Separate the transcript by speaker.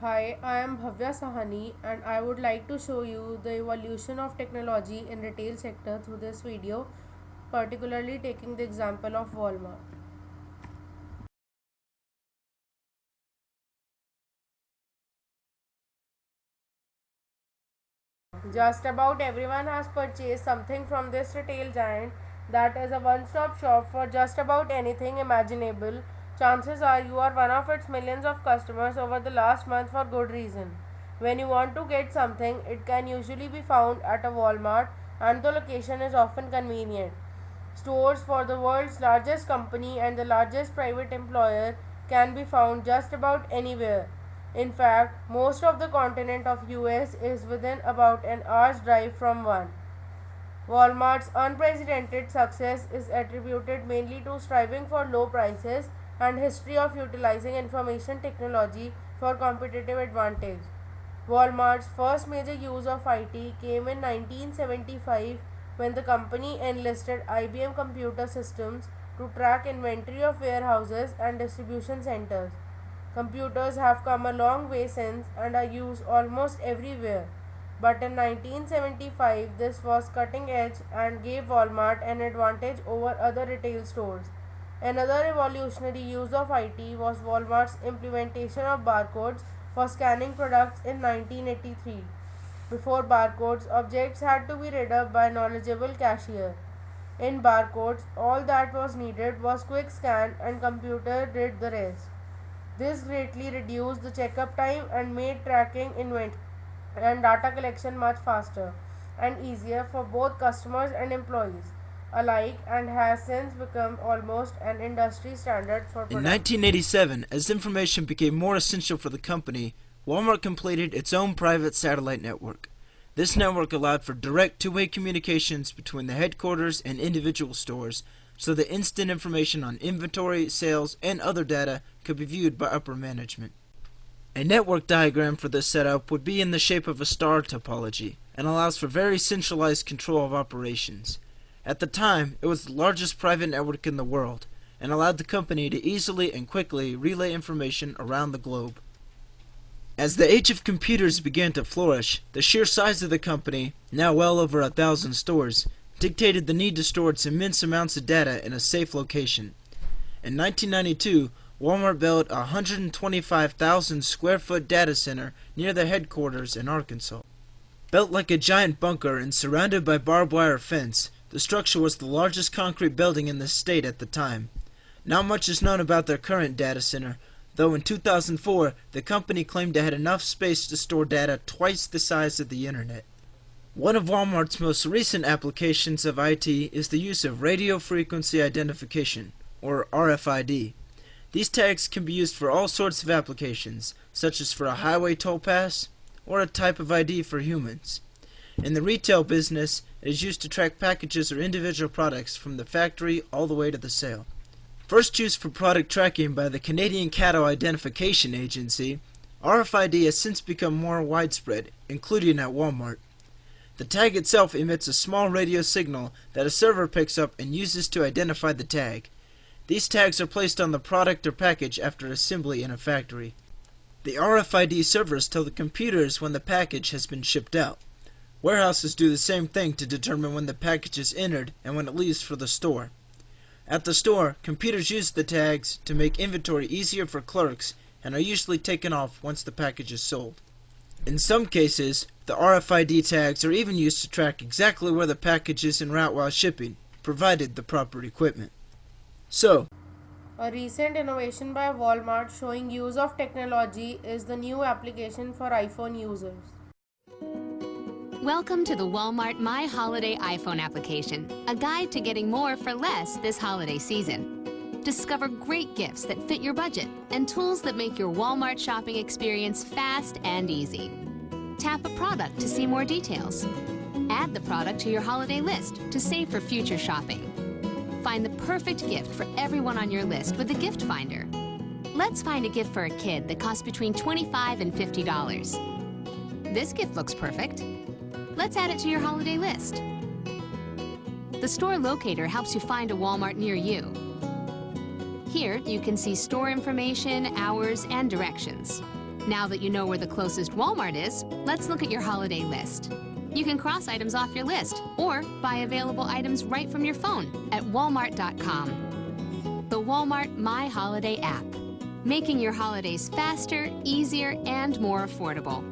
Speaker 1: Hi, I am Bhavya Sahani and I would like to show you the evolution of technology in retail sector through this video, particularly taking the example of Walmart. Just about everyone has purchased something from this retail giant that is a one-stop shop for just about anything imaginable. Chances are you are one of its millions of customers over the last month for good reason. When you want to get something, it can usually be found at a Walmart and the location is often convenient. Stores for the world's largest company and the largest private employer can be found just about anywhere. In fact, most of the continent of US is within about an hour's drive from one. Walmart's unprecedented success is attributed mainly to striving for low prices and history of utilizing information technology for competitive advantage. Walmart's first major use of IT came in 1975 when the company enlisted IBM Computer Systems to track inventory of warehouses and distribution centers. Computers have come a long way since and are used almost everywhere. But in 1975, this was cutting edge and gave Walmart an advantage over other retail stores. Another revolutionary use of IT was Walmart's implementation of barcodes for scanning products in 1983. Before barcodes, objects had to be read up by a knowledgeable cashier. In barcodes, all that was needed was quick scan and computer did the rest. This greatly reduced the checkup time and made tracking inventory and data collection much faster and easier for both customers and employees alike and has since become almost an industry standard for
Speaker 2: In
Speaker 1: products.
Speaker 2: 1987, as information became more essential for the company, Walmart completed its own private satellite network. This network allowed for direct two-way communications between the headquarters and individual stores, so that instant information on inventory, sales, and other data could be viewed by upper management. A network diagram for this setup would be in the shape of a star topology and allows for very centralized control of operations. At the time, it was the largest private network in the world and allowed the company to easily and quickly relay information around the globe. As the age of computers began to flourish, the sheer size of the company, now well over 1,000 stores, dictated the need to store its immense amounts of data in a safe location. In 1992, Walmart built a 125,000 square foot data center near their headquarters in Arkansas. Built like a giant bunker and surrounded by barbed wire fence, the structure was the largest concrete building in the state at the time. Not much is known about their current data center, though in 2004 the company claimed it had enough space to store data twice the size of the internet. One of Walmart's most recent applications of IT is the use of radio frequency identification, or RFID. These tags can be used for all sorts of applications, such as for a highway toll pass, or a type of ID for humans. In the retail business, it is used to track packages or individual products from the factory all the way to the sale. First used for product tracking by the Canadian Cattle Identification Agency, RFID has since become more widespread, including at Walmart. The tag itself emits a small radio signal that a server picks up and uses to identify the tag. These tags are placed on the product or package after assembly in a factory. The RFID servers tell the computers when the package has been shipped out. Warehouses do the same thing to determine when the package is entered and when it leaves for the store. At the store, computers use the tags to make inventory easier for clerks and are usually taken off once the package is sold. In some cases, the RFID tags are even used to track exactly where the package is en route while shipping, provided the proper equipment. So,
Speaker 1: A recent innovation by Walmart showing use of technology is the new application for iPhone users.
Speaker 3: Welcome to the Walmart My Holiday iPhone application, a guide to getting more for less this holiday season. Discover great gifts that fit your budget and tools that make your Walmart shopping experience fast and easy. Tap a product to see more details. Add the product to your holiday list to save for future shopping. Find the perfect gift for everyone on your list with the Gift Finder. Let's find a gift for a kid that costs between $25 and $50. This gift looks perfect. Let's add it to your holiday list. The Store Locator helps you find a Walmart near you. Here, you can see store information, hours, and directions. Now that you know where the closest Walmart is, let's look at your holiday list. You can cross items off your list or buy available items right from your phone at walmart.com. The Walmart My Holiday app, making your holidays faster, easier, and more affordable.